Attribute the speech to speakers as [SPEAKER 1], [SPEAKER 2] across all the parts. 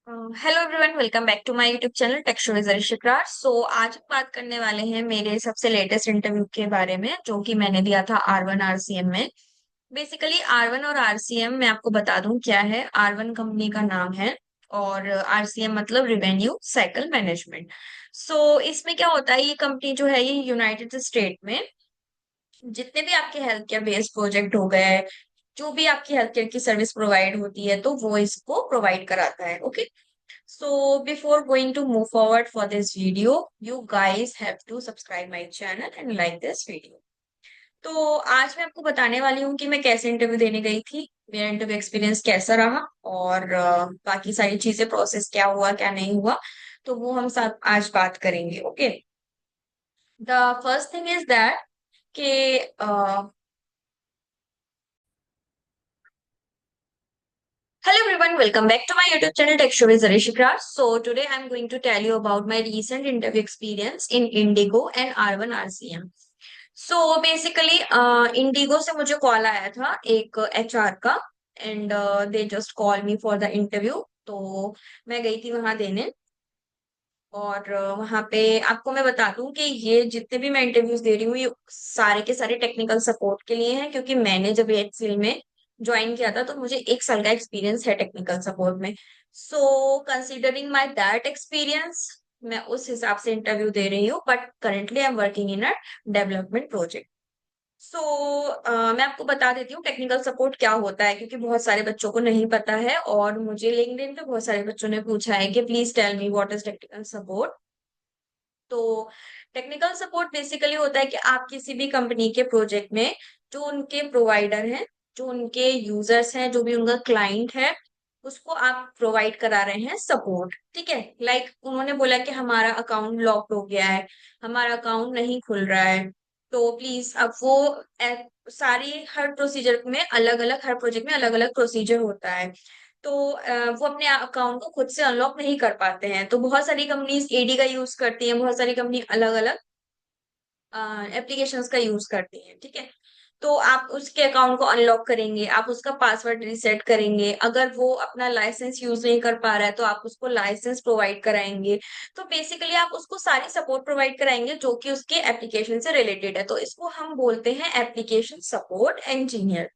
[SPEAKER 1] Hello everyone, welcome back to my YouTube channel tech show with Rishika. So आज हम बात करने वाले हैं मेरे सबसे लेटेस्ट इंटरव्यू के बारे में, जो कि मैंने दिया था R1 RCM में। बेसिकली R1 और RCM मैं आपको बता दूं क्या है। R1 कंपनी का नाम है और RCM मतलब रिवेन्यू साइकिल मैनेजमेंट। सो इसमें क्या होता है, ये कंपनी जो है ये यूनाइटेड स्टेट में जितने भी आपके हेल्थ केयर बेस्ड प्रोजेक्ट हो गए, जो भी आपकी हेल्थ केयर की सर्विस प्रोवाइड होती है, तो वो इसको प्रोवाइड कराता है। Okay. So before going to move forward for this video, you guys have to subscribe my channel and like this video. तो आज मैं आपको बताने वाली हूँ कि मैं कैसे इंटरव्यू देने गई थी, मेरा इंटरव्यू एक्सपीरियंस कैसा रहा और बाकी सारी चीजें प्रोसेस क्या हुआ क्या नहीं हुआ, तो वो हम सब आज बात करेंगे। Okay. The first thing is that कि hello everyone, welcome back to my YouTube channel Tech Show with Zarishikra. So today I'm going to tell you about my recent interview experience in Indigo and R1 RCM. So basically Indigo से मुझे call आया था एक HR का and they just call me for the interview. तो मैं गई थी वहां देने और वहां पे आपको मैं बता दूं कि ये जितने भी मैं इंटरव्यूज दे रही हूँ ये सारे के सारे टेक्निकल सपोर्ट के लिए हैं, क्योंकि मैंने जब ये फील्ड में ज्वाइन किया था तो मुझे 1 साल का एक्सपीरियंस है टेक्निकल सपोर्ट में। So considering my that experience मैं उस हिसाब से इंटरव्यू दे रही हूँ, but currently I am working in a development project. So मैं आपको बता देती हूँ टेक्निकल सपोर्ट क्या होता है, क्योंकि बहुत सारे बच्चों को नहीं पता है और मुझे लिंक्डइन पे बहुत सारे बच्चों ने पूछा है कि please tell me what is technical support. तो टेक्निकल सपोर्ट बेसिकली होता है कि आप किसी भी कंपनी के प्रोजेक्ट में जो उनके प्रोवाइडर हैं, जो उनके यूजर्स हैं, जो भी उनका क्लाइंट है, उसको आप प्रोवाइड करा रहे हैं सपोर्ट। ठीक है। लाइक उन्होंने बोला कि हमारा अकाउंट लॉक हो गया है, हमारा अकाउंट नहीं खुल रहा है, तो प्लीज अब वो सारी हर प्रोसीजर में अलग अलग, हर प्रोजेक्ट में अलग अलग प्रोसीजर होता है। तो वो अपने अकाउंट को खुद से अनलॉक नहीं कर पाते हैं, तो बहुत सारी कंपनीज एडी का यूज करती हैं, बहुत सारी कंपनी अलग अलग एप्लीकेशंस का यूज करती हैं। ठीक है। तो आप उसके अकाउंट को अनलॉक करेंगे, आप उसका पासवर्ड रिसेट करेंगे, अगर वो अपना लाइसेंस यूज नहीं कर पा रहा है तो आप उसको लाइसेंस प्रोवाइड कराएंगे। तो बेसिकली आप उसको सारी सपोर्ट प्रोवाइड कराएंगे जो कि उसके एप्लीकेशन से रिलेटेड है, तो इसको हम बोलते हैं एप्लीकेशन सपोर्ट इंजीनियर,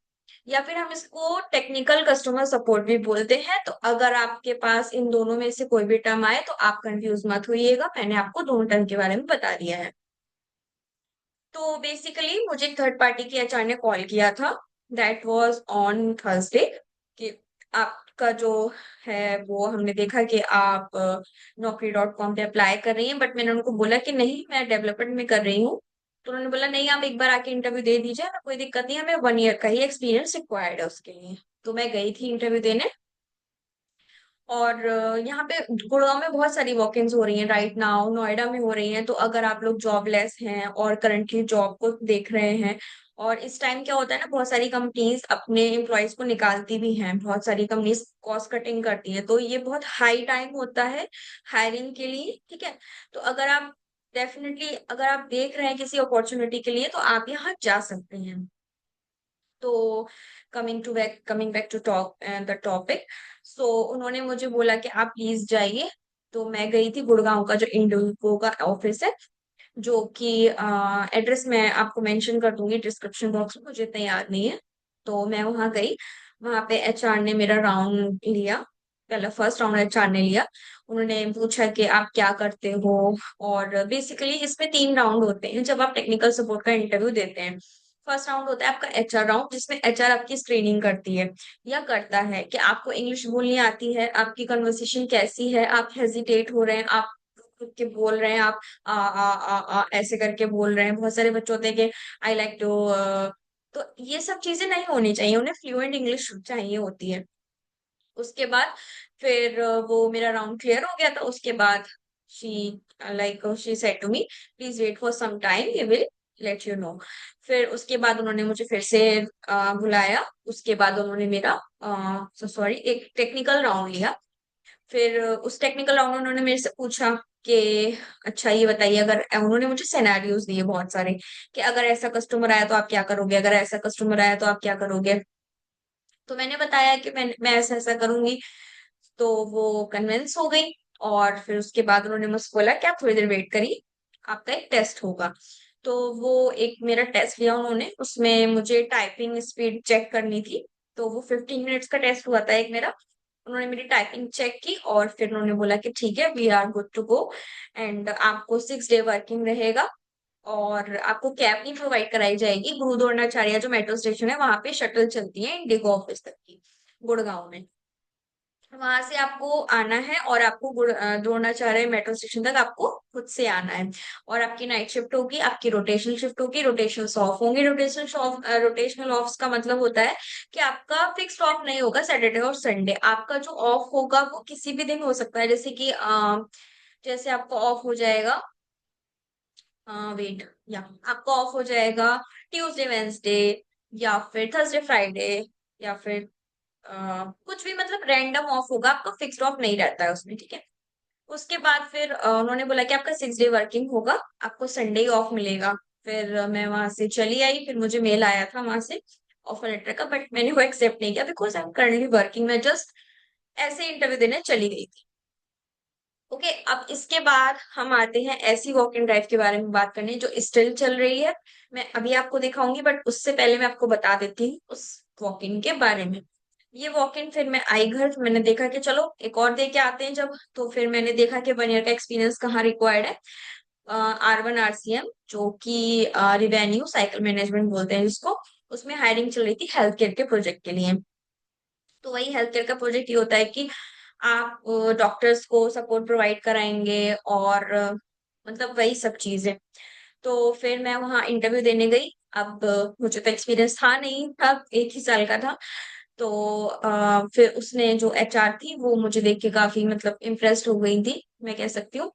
[SPEAKER 1] या फिर हम इसको टेक्निकल कस्टमर सपोर्ट भी बोलते हैं। तो अगर आपके पास इन दोनों में से कोई भी टर्म आए तो आप कंफ्यूज मत होइएगा, मैंने आपको दोनों टर्म के बारे में बता दिया है। तो बेसिकली मुझे एक थर्ड पार्टी की एचआर ने कॉल किया था, दैट वाज ऑन थर्सडे, कि आपका जो है वो हमने देखा कि आप Naukri.com पे अप्लाई कर रही हैं, बट मैंने उनको बोला कि नहीं, मैं डेवलपमेंट में कर रही हूँ। तो उन्होंने बोला नहीं, आप एक बार आके इंटरव्यू दे दीजिए ना, कोई दिक्कत नहीं है, हमें 1 ईयर का ही एक्सपीरियंस रिक्वायर्ड है उसके लिए। तो मैं गई थी इंटरव्यू देने और यहाँ पे गुड़गांव में बहुत सारी वॉक-इन्स हो रही हैं राइट नाउ, नोएडा में हो रही हैं। तो अगर आप लोग जॉबलेस हैं और करंटली जॉब को देख रहे हैं, और इस टाइम क्या होता है ना, बहुत सारी कंपनीज अपने एम्प्लॉयज को निकालती भी हैं, बहुत सारी कंपनीज कॉस्ट कटिंग करती हैं, तो ये बहुत हाई टाइम होता है हायरिंग के लिए। ठीक है। तो अगर आप डेफिनेटली अगर आप देख रहे हैं किसी अपॉर्चुनिटी के लिए तो आप यहाँ जा सकते हैं। तो coming back to top the topic. So उन्होंने मुझे बोला कि आप प्लीज जाइए। तो मैं गई थी गुड़गांव का जो इंडिगो का ऑफिस है, जो कि एड्रेस मैं आपको मेंशन कर दूंगी डिस्क्रिप्शन बॉक्स में, मुझे इतना याद नहीं है। तो मैं वहां गई, वहां पे एचआर ने मेरा राउंड लिया, पहला फर्स्ट राउंड एचआर ने लिया। उन्होंने पूछा कि आप क्या करते हो, और बेसिकली इसमें 3 राउंड होते हैं जब आप टेक्निकल सपोर्ट का इंटरव्यू देते हैं। फर्स्ट राउंड होता है आपका एचआर राउंड, जिसमें एचआर आपकी स्क्रीनिंग करती है या करता है कि आपको इंग्लिश बोलनी आती है, आपकी कन्वर्सेशन कैसी है, आप हेजिटेट हो रहे हैं, आप खुद के बोल रहे हैं, आप ऐसे करके बोल रहे हैं। बहुत सारे बच्चे होते हैं कि आई लाइक टू, तो ये सब चीजें नहीं होनी चाहिए, उन्हें फ्लुएंट इंग्लिश चाहिए होती है। उसके बाद फिर वो मेरा राउंड क्लियर हो गया था। उसके बाद she she said to me please wait for some time, we will let you know. फिर उसके बाद उन्होंने मुझे फिर से बुलाया। उसके बाद उन्होंने मेरा सॉरी एक टेक्निकल राउंड लिया। फिर उस टेक्निकल राउंड में उन्होंने मेरे से पूछा कि अच्छा ये बताइए, अगर उन्होंने मुझे सिनेरियोज दिए बहुत सारे कि अगर ऐसा कस्टमर आया तो आप क्या करोगे, अगर ऐसा कस्टमर आया तो आप क्या करोगे। तो मैंने बताया कि मैं ऐसा ऐसा करूंगी। तो वो कन्विंस हो गई। और फिर उसके बाद उन्होंने मुझसे बोला कि आप थोड़ी देर वेट करिए, आपका एक टेस्ट होगा। तो वो एक मेरा टेस्ट लिया उन्होंने, उसमें मुझे टाइपिंग स्पीड चेक करनी थी। तो वो 15 मिनट्स का टेस्ट हुआ था एक मेरा। उन्होंने मेरी टाइपिंग चेक की और फिर उन्होंने बोला कि ठीक है, we are good to go, and आपको 6 डे वर्किंग रहेगा। और आपको कैब नहीं प्रोवाइड कराई जाएगी, गुरु द्रोणाचार्य जो मेट्रो स्टेशन है वहां पे शटल चलती है इंडिगो ऑफिस तक की, गुड़गांव में। वहां से आपको आना है और आपको द्रोणाचार्य मेट्रो स्टेशन तक आपको खुद से आना है। और आपकी नाइट शिफ्ट होगी, आपकी रोटेशनल शिफ्ट होगी, रोटेशनल ऑफ होंगे। रोटेशनल ऑफ का मतलब होता है कि आपका फिक्स्ड ऑफ नहीं होगा सैटरडे और संडे। आपका जो ऑफ होगा वो किसी भी दिन हो सकता है, जैसे कि जैसे आपको ऑफ हो जाएगा, वेट, या आपका ऑफ हो जाएगा ट्यूसडे वेंसडे, या फिर थर्सडे फ्राइडे, या फिर कुछ भी, मतलब रैंडम ऑफ होगा, आपका फिक्स्ड ऑफ नहीं रहता है उसमें, ठीक है। उसके बाद फिर उन्होंने बोला कि आपका 6 डे वर्किंग होगा, आपको संडे ही ऑफ मिलेगा। फिर मैं वहां से चली आई, फिर मुझे मेल आया था वहां से ऑफर लेटर का, बट मैंने वो एक्सेप्ट नहीं किया because I am currently working. मैं जस्ट ऐसे इंटरव्यू देने चली गई थी। ओके, अब इसके बाद हम आते हैं ऐसी वॉक इन ड्राइव के बारे में बात करने जो स्टिल चल रही है। मैं अभी आपको दिखाऊंगी, बट उससे पहले मैं आपको बता देती हूँ उस वॉक इन के बारे में। ये वॉक इन, फिर मैं आई घर, फिर मैंने देखा कि चलो एक और दे के आते हैं जब, तो फिर मैंने देखा कि 1 ईयर का एक्सपीरियंस कहाँ रिक्वायर्ड है। R1 RCM, जो कि रिवेन्यू साइकिल मैनेजमेंट बोलते हैं जिसको, उसमें हायरिंग चल रही थी हेल्थ केयर के प्रोजेक्ट के लिए। तो वही हेल्थ केयर का प्रोजेक्ट ये होता है कि आप डॉक्टर्स को सपोर्ट प्रोवाइड कराएंगे, और मतलब वही सब चीजें। तो फिर मैं वहाँ इंटरव्यू देने गई। अब मुझे तो एक्सपीरियंस था नहीं, था 1 ही साल का था। तो फिर उसने जो HR थी वो मुझे देख के काफी मतलब इम्प्रेस्ड हो गई थी, मैं कह सकती हूँ।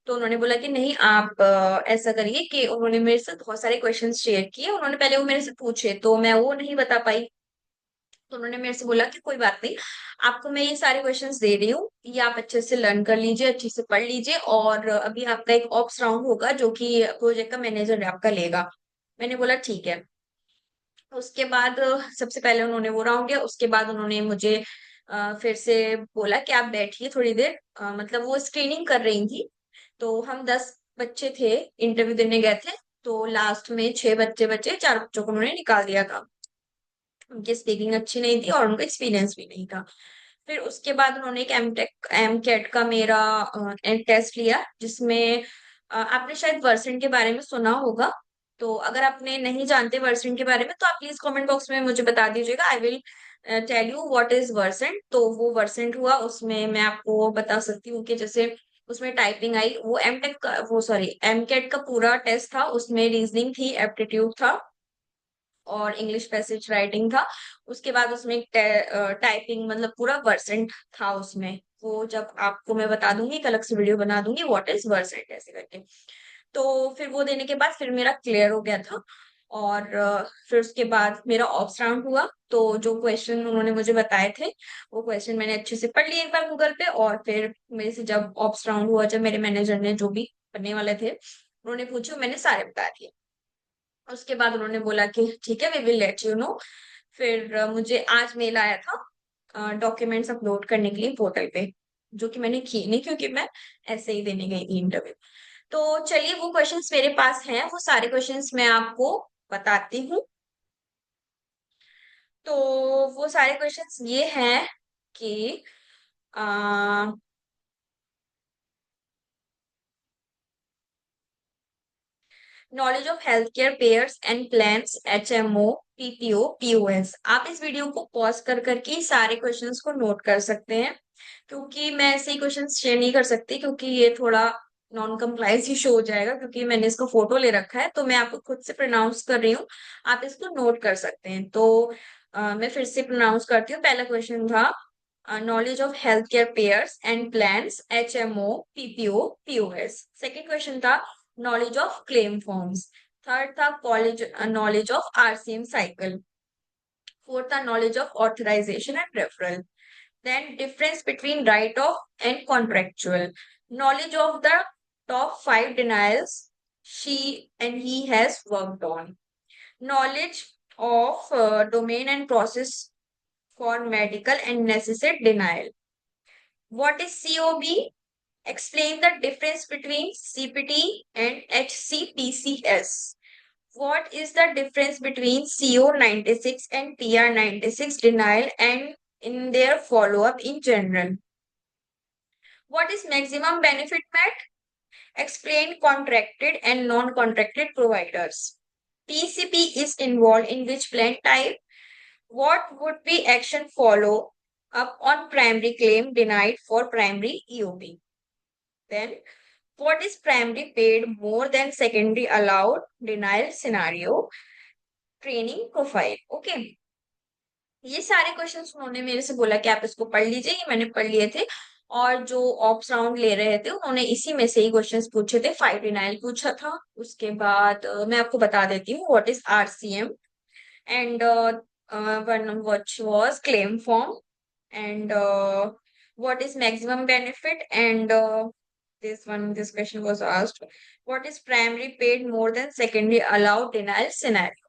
[SPEAKER 1] तो उन्होंने बोला कि नहीं आप ऐसा करिए, कि उन्होंने मेरे से बहुत सारे क्वेश्चंस शेयर किए। उन्होंने पहले वो मेरे से पूछे तो मैं वो नहीं बता पाई। तो उन्होंने मेरे से बोला कि कोई बात नहीं, आपको मैं ये सारे क्वेश्चंस दे रही हूँ, ये आप अच्छे से लर्न कर लीजिए, अच्छे से पढ़ लीजिए, और अभी आपका एक ऑप्स राउंड होगा जो कि प्रोजेक्ट का मैनेजर आपका लेगा। मैंने बोला ठीक है। उसके बाद सबसे पहले उन्होंने वो राउंड लिया, उसके बाद उन्होंने मुझे फिर से बोला कि आप बैठिए थोड़ी देर, मतलब वो स्क्रीनिंग कर रही थी। तो हम 10 बच्चे थे, इंटरव्यू देने गए थे। तो लास्ट में 6 बच्चे बचे, 4 बच्चों को उन्होंने निकाल दिया था। उनकी स्पीकिंग अच्छी नहीं थी और उनका एक्सपीरियंस भी नहीं था। फिर उसके बाद उन्होंने एक एम कैट का मेरा टेस्ट लिया, जिसमें आपने शायद वर्सन के बारे में सुना होगा। तो अगर आपने नहीं जानते वर्सन के बारे में, तो आप प्लीज कमेंट बॉक्स में मुझे बता दीजिएगा, I will tell you what is version. तो वो वर्सन हुआ, उसमें मैं आपको बता सकती हूँ कि जैसे उसमें टाइपिंग आई, वो एमटेक का, वो सॉरी एमकेट का पूरा टेस्ट था, उसमें रीजनिंग थी, एप्टीट्यूड था, और इंग्लिश पैसेज राइटिंग था। उसके बाद उसमें टाइपिंग, मतलब पूरा वर्सेंट था उसमें। वो जब आपको मैं बता दूंगी, एक अलग से वीडियो बना दूंगी व्हाट इज वर्सेंट ऐसे करके। तो फिर वो देने के बाद फिर मेरा क्लियर हो गया था। और फिर उसके बाद मेरा ऑप्स राउंड हुआ। तो जो क्वेश्चन उन्होंने मुझे बताए थे, वो क्वेश्चन मैंने अच्छे से पढ़ लिए एक बार गूगल पे, और फिर मेरे से जब ऑप्स राउंड हुआ, जब मेरे मैनेजर ने जो भी करने वाले थे उन्होंने पूछे, मैंने सारे बता दिए। उसके बाद उन्होंने बोला कि ठीक है, we will let you know. फिर मुझे आज मेल आया था डॉक्यूमेंट्स अपलोड करने के लिए पोर्टल पे, जो कि मैंने किए नहीं क्योंकि मैं ऐसे ही देने गई थी इंटरव्यू। तो चलिए, वो क्वेश्चंस मेरे पास हैं, वो सारे क्वेश्चंस मैं आपको बताती हूँ। तो वो सारे क्वेश्चंस ये हैं कि knowledge of health care payers and plans, HMO, PPO, POS। आप इस वीडियो को पॉज कर करके सारे क्वेश्चंस को नोट कर सकते हैं, क्योंकि मैं ऐसे ही क्वेश्चन शेयर नहीं कर सकती, क्योंकि ये थोड़ा नॉन कंप्लायंस ही शो हो जाएगा, क्योंकि मैंने इसका फोटो ले रखा है। तो मैं आपको खुद से प्रोनाउंस कर रही हूँ, आप इसको नोट कर सकते हैं। तो मैं फिर से प्रोनाउंस करती हूँ। पहला क्वेश्चन था knowledge of health care payers and plans, HMO, PPO, POS। Second question था knowledge of claim forms. Third था college knowledge of RCM cycle. Fourth था knowledge of authorization and referral. Then difference between write-off and contractual. Knowledge of the top 5 denials she and he has worked on. Knowledge of domain and process for medical and necessary denial. What is COB? Explain the difference between CPT and HCPCS. What is the difference between CO96 and TR96 denial and in their follow-up in general? What is maximum benefit met? Explain contracted and non-contracted providers. TCP is involved in which plan type? What would be action follow up on primary claim denied for primary EOB? Then, what is primary paid more than secondary allowed denial scenario? Training profile. Okay. ये सारे questions उन्होंने मेरे से बोला कि आप इसको पढ़ लीजिए, ये मैंने पढ़ लिए थे। और जो ऑप्स राउंड ले रहे थे उन्होंने इसी में से ही क्वेश्चंस पूछे थे। 5 डिनाइल पूछा था। उसके बाद मैं आपको बता देती हूँ what is RCM and one which was claim form and what is maximum benefit and this question was asked, what is primary paid more than secondary allowed denial scenario?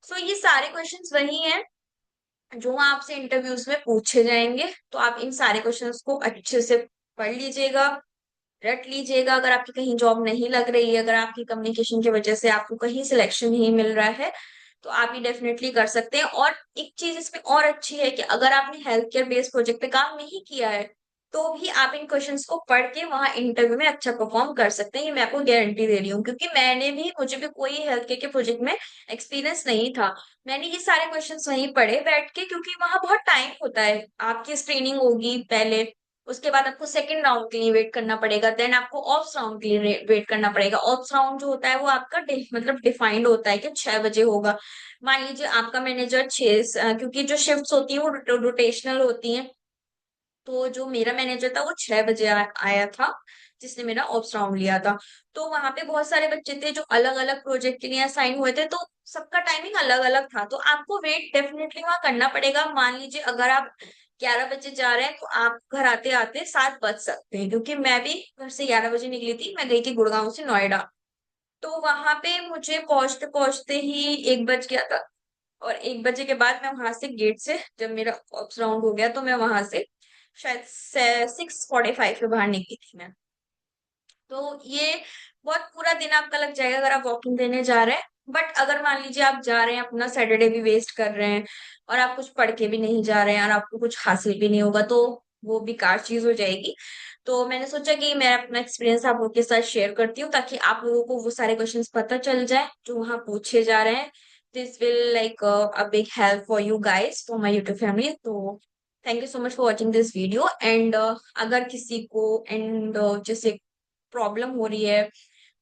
[SPEAKER 1] So ये सारे क्वेश्चंस वही हैं जो आपसे interviews में पूछे जाएंगे। तो आप इन सारे क्वेश्चंस को अच्छे से पढ़ लीजिएगा, रट लीजिएगा। अगर आपकी कहीं जॉब नहीं लग रही है, अगर आपकी कम्युनिकेशन की वजह से आपको कहीं सिलेक्शन नहीं मिल रहा है, तो आप ये डेफिनेटली कर सकते हैं। और एक चीज इसमें और अच्छी है कि अगर आपने हेल्थ केयर बेस्ड प्रोजेक्ट पे काम नहीं किया है, तो भी आप इन क्वेश्चंस को पढ़ के वहां इंटरव्यू में अच्छा परफॉर्म कर सकते हैं। ये मैं आपको गारंटी दे रही हूँ, क्योंकि मुझे भी कोई हेल्थ केयर के प्रोजेक्ट में एक्सपीरियंस नहीं था। मैंने ये सारे क्वेश्चंस वहीं पढ़े बैठ के, क्योंकि वहां बहुत टाइम होता है। आपकी स्क्रीनिंग होगी पहले, उसके बाद आपको सेकंड राउंड के लिए वेट करना पड़ेगा, देन आपको ऑप्स राउंड के लिए वेट करना पड़ेगा। ऑप्स राउंड जो होता है वो आपका मतलब डिफाइंड होता है कि 6 बजे होगा। मान लीजिए आपका मैनेजर क्योंकि जो शिफ्ट्स होती हैं वो रोटेशनल होती हैं। तो जो मेरा मैनेजर था वो 6 बजे आया था, जिसने मेरा ऑप्स राउंड लिया था। तो वहां पे बहुत सारे बच्चे थे जो अलग अलग प्रोजेक्ट के लिए असाइन हुए थे, तो सबका टाइमिंग अलग अलग था। तो आपको वेट डेफिनेटली वहां करना पड़ेगा। मान लीजिए अगर आप 11 बजे जा रहे हैं, तो आप घर आते आते 7 बज सकते हैं, क्योंकि मैं भी घर से 11 बजे निकली थी। मैं गई थी गुड़गांव से नोएडा। तो वहां पे मुझे पहुंचते पहुंचते ही 1 बज गया था। और 1 बजे के बाद मैं वहां से गेट से, जब मेरा ऑप्स राउंड हो गया, तो मैं वहां से शायद 6:45 पे बाहर निकली थी मैं। तो ये बहुत पूरा दिन आपका लग जाएगा अगर आप वॉकिंग देने जा रहे हैं। बट अगर मान लीजिए आप जा रहे हैं, अपना सैटरडे भी वेस्ट कर रहे हैं, और आप कुछ पढ़ के भी नहीं जा रहे हैं, और आपको कुछ हासिल भी नहीं होगा, तो वो बेकार चीज हो जाएगी। तो मैंने सोचा कि मैं अपना एक्सपीरियंस आप लोगों के साथ शेयर करती हूँ, ताकि आप लोगों को वो सारे क्वेश्चंस पता चल जाए जो वहां पूछे जा रहे हैं। This will like a big help for you guys, for my YouTube family. तो thank you so much for watching this video. And अगर किसी को एंड जैसे प्रॉब्लम हो रही है,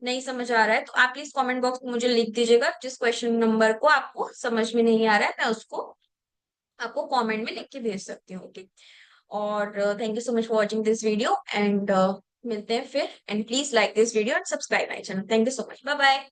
[SPEAKER 1] नहीं समझ आ रहा है, तो आप प्लीज कमेंट बॉक्स में मुझे लिख दीजिएगा। जिस क्वेश्चन नंबर को आपको समझ में नहीं आ रहा है, मैं उसको आपको कमेंट में लिख के भेज सकती हूँ। ओके। और thank you so much for watching this video. And मिलते हैं फिर। And please like this video and subscribe my channel. Thank you so much. Bye bye.